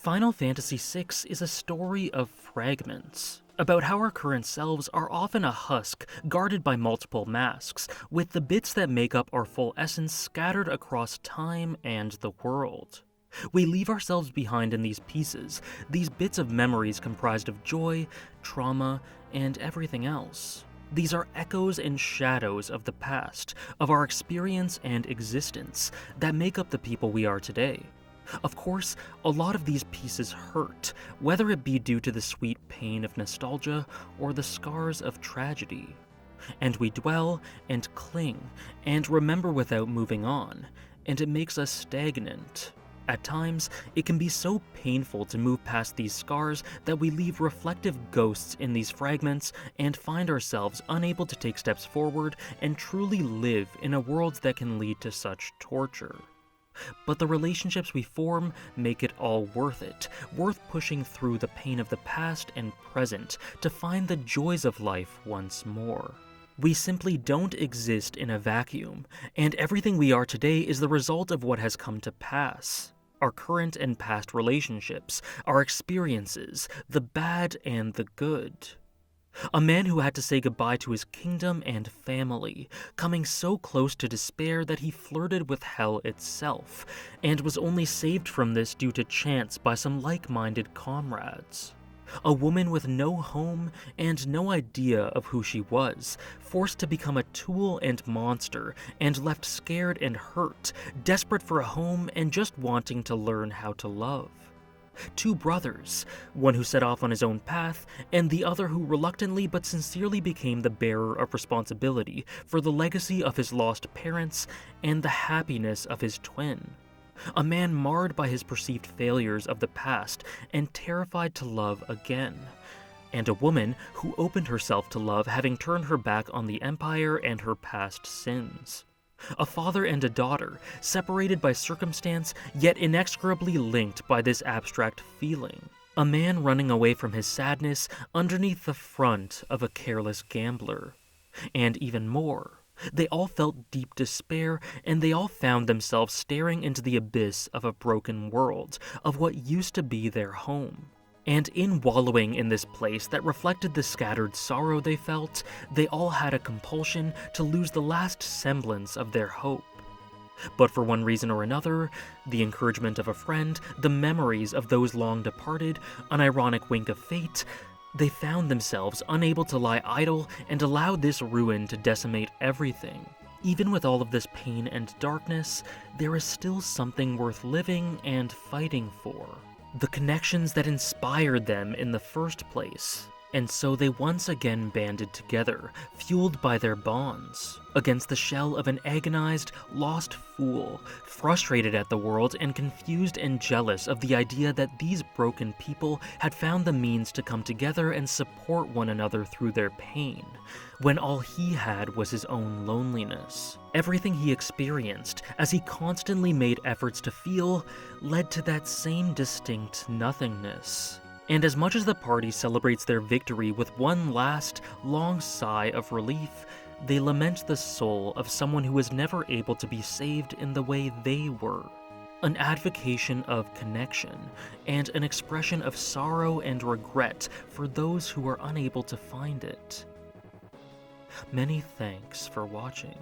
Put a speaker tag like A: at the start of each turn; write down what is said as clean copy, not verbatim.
A: Final Fantasy VI is a story of fragments, about how our current selves are often a husk guarded by multiple masks, with the bits that make up our full essence scattered across time and the world. We leave ourselves behind in these pieces, these bits of memories comprised of joy, trauma, and everything else. These are echoes and shadows of the past, of our experience and existence, that make up the people we are today. Of course, a lot of these pieces hurt, whether it be due to the sweet pain of nostalgia or the scars of tragedy. And we dwell and cling and remember without moving on, and it makes us stagnant. At times, it can be so painful to move past these scars that we leave reflective ghosts in these fragments and find ourselves unable to take steps forward and truly live in a world that can lead to such torture. But the relationships we form make it all worth it, worth pushing through the pain of the past and present to find the joys of life once more. We simply don't exist in a vacuum, and everything we are today is the result of what has come to pass. Our current and past relationships, our experiences, the bad and the good. A man who had to say goodbye to his kingdom and family, coming so close to despair that he flirted with hell itself, and was only saved from this due to chance by some like-minded comrades. A woman with no home and no idea of who she was, forced to become a tool and monster, and left scared and hurt, desperate for a home and just wanting to learn how to love. Two brothers, one who set off on his own path, and the other who reluctantly but sincerely became the bearer of responsibility for the legacy of his lost parents and the happiness of his twin. A man marred by his perceived failures of the past and terrified to love again. And a woman who opened herself to love, having turned her back on the Empire and her past sins. A father and a daughter, separated by circumstance, yet inexorably linked by this abstract feeling. A man running away from his sadness underneath the front of a careless gambler. And even more, they all felt deep despair, and they all found themselves staring into the abyss of a broken world, of what used to be their home. And in wallowing in this place that reflected the scattered sorrow they felt, they all had a compulsion to lose the last semblance of their hope. But for one reason or another, the encouragement of a friend, the memories of those long departed, an ironic wink of fate, they found themselves unable to lie idle and allow this ruin to decimate everything. Even with all of this pain and darkness, there is still something worth living and fighting for. The connections that inspired them in the first place. And so they once again banded together, fueled by their bonds, against the shell of an agonized, lost fool, frustrated at the world and confused and jealous of the idea that these broken people had found the means to come together and support one another through their pain, when all he had was his own loneliness. Everything he experienced, as he constantly made efforts to feel, led to that same distinct nothingness. And as much as the party celebrates their victory with one last, long sigh of relief, they lament the soul of someone who was never able to be saved in the way they were. An advocation of connection, and an expression of sorrow and regret for those who are unable to find it. Many thanks for watching.